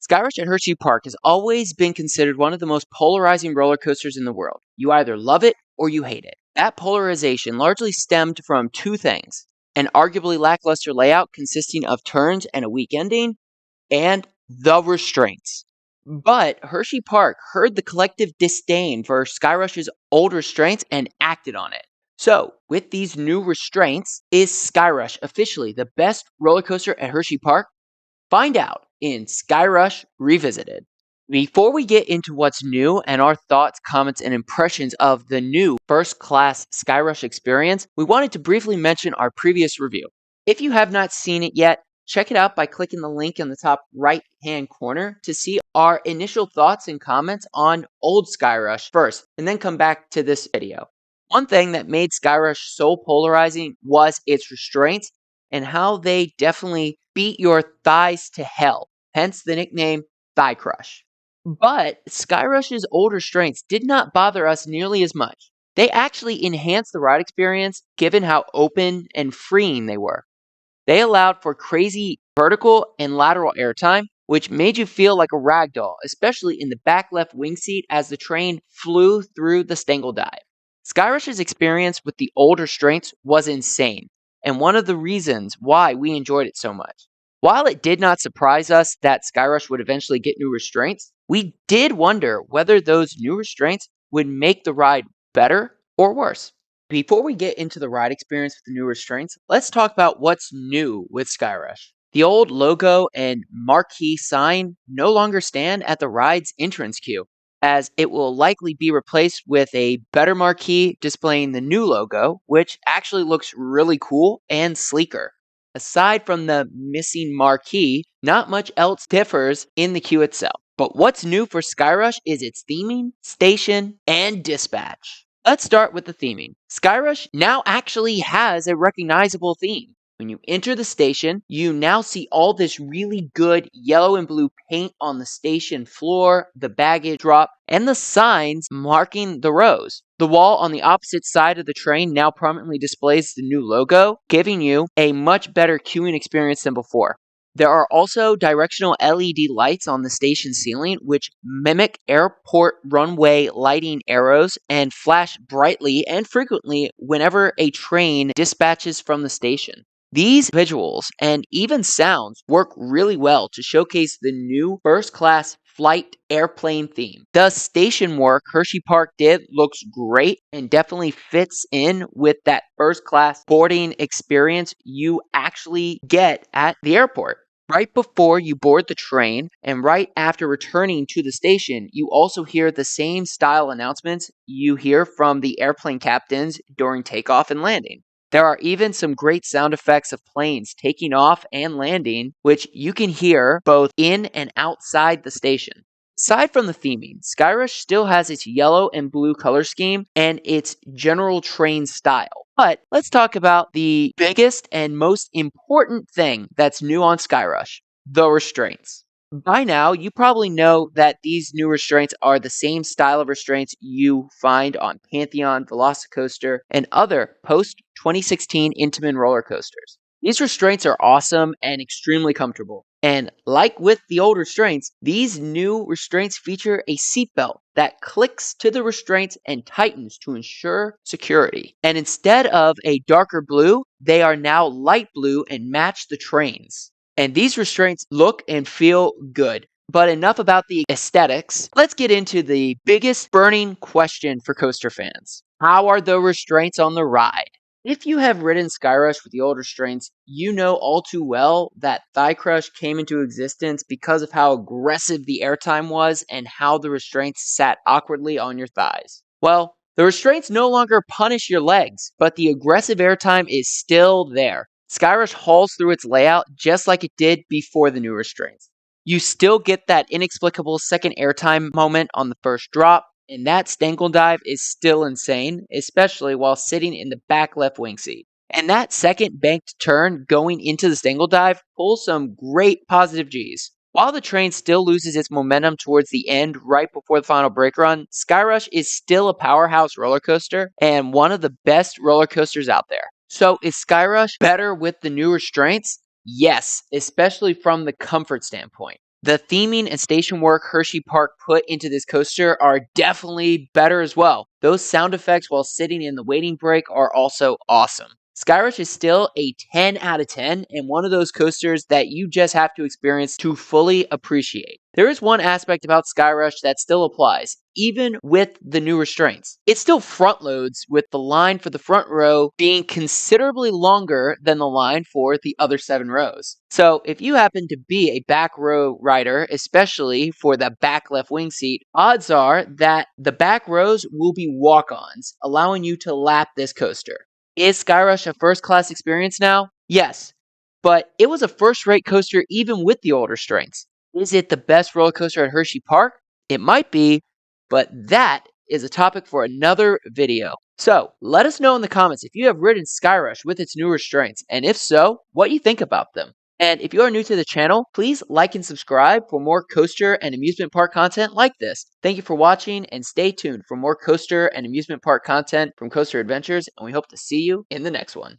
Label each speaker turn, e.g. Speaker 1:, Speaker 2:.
Speaker 1: Skyrush at Hersheypark has always been considered one of the most polarizing roller coasters in the world. You either love it or you hate it. That polarization largely stemmed from two things: an arguably lackluster layout consisting of turns and a weak ending, and the restraints. But Hersheypark heard the collective disdain for Skyrush's old restraints and acted on it. So, with these new restraints, is Skyrush officially the best roller coaster at Hersheypark? Find out in Skyrush Revisited. Before we get into what's new and our thoughts, comments, and impressions of the new first class Skyrush experience, we wanted to briefly mention our previous review. If you have not seen it yet, check it out by clicking the link in the top right hand corner to see our initial thoughts and comments on old Skyrush first, and then come back to this video. One thing that made Skyrush so polarizing was its restraints and how they definitely beat your thighs to hell, hence the nickname Thigh Crush. But Skyrush's old restraints did not bother us nearly as much. They actually enhanced the ride experience given how open and freeing they were. They allowed for crazy vertical and lateral airtime, which made you feel like a ragdoll, especially in the back left wing seat as the train flew through the Stangle Dive. Skyrush's experience with the old restraints was insane, and one of the reasons why we enjoyed it so much. While it did not surprise us that Skyrush would eventually get new restraints, we did wonder whether those new restraints would make the ride better or worse. Before we get into the ride experience with the new restraints, let's talk about what's new with Skyrush. The old logo and marquee sign no longer stand at the ride's entrance queue, as it will likely be replaced with a better marquee displaying the new logo, which actually looks really cool and sleeker. Aside from the missing marquee, not much else differs in the queue itself. But what's new for Skyrush is its theming, station, and dispatch. Let's start with the theming. Skyrush now actually has a recognizable theme. When you enter the station, you now see all this really good yellow and blue paint on the station floor, the baggage drop, and the signs marking the rows. The wall on the opposite side of the train now prominently displays the new logo, giving you a much better queuing experience than before. There are also directional LED lights on the station ceiling, which mimic airport runway lighting arrows and flash brightly and frequently whenever a train dispatches from the station. These visuals and even sounds work really well to showcase the new first-class flight airplane theme. The station work Hersheypark did looks great and definitely fits in with that first-class boarding experience you actually get at the airport. Right before you board the train and right after returning to the station, you also hear the same style announcements you hear from the airplane captains during takeoff and landing. There are even some great sound effects of planes taking off and landing, which you can hear both in and outside the station. Aside from the theming, Skyrush still has its yellow and blue color scheme and its general train style. But let's talk about the biggest and most important thing that's new on Skyrush: the restraints. By now, you probably know that these new restraints are the same style of restraints you find on Pantheon, Velocicoaster, and other post-2016 Intamin roller coasters. These restraints are awesome and extremely comfortable. And like with the old restraints, these new restraints feature a seatbelt that clicks to the restraints and tightens to ensure security. And instead of a darker blue, they are now light blue and match the trains. And these restraints look and feel good. But enough about the aesthetics. Let's get into the biggest burning question for coaster fans. How are the restraints on the ride? If you have ridden Skyrush with the old restraints, you know all too well that Thigh Crush came into existence because of how aggressive the airtime was and how the restraints sat awkwardly on your thighs. Well, the restraints no longer punish your legs, but the aggressive airtime is still there. Skyrush hauls through its layout just like it did before the new restraints. You still get that inexplicable second airtime moment on the first drop, and that Stangle Dive is still insane, especially while sitting in the back left wing seat. And that second banked turn going into the Stangle Dive pulls some great positive Gs. While the train still loses its momentum towards the end right before the final brake run, Skyrush is still a powerhouse roller coaster and one of the best roller coasters out there. So is Skyrush better with the new restraints? Yes, especially from the comfort standpoint. The theming and station work Hersheypark put into this coaster are definitely better as well. Those sound effects while sitting in the waiting break are also awesome. Skyrush is still a 10 out of 10 and one of those coasters that you just have to experience to fully appreciate. There is one aspect about Skyrush that still applies, even with the new restraints. It still front loads, with the line for the front row being considerably longer than the line for the other 7 rows. So if you happen to be a back row rider, especially for the back left wing seat, odds are that the back rows will be walk-ons, allowing you to lap this coaster. Is Skyrush a first-class experience now? Yes, but it was a first-rate coaster even with the older strengths. Is it the best roller coaster at Hersheypark? It might be, but that is a topic for another video. So, let us know in the comments if you have ridden Skyrush with its new restraints, and if so, what you think about them. And if you are new to the channel, please like and subscribe for more coaster and amusement park content like this. Thank you for watching, and stay tuned for more coaster and amusement park content from Coaster Adventures, and we hope to see you in the next one.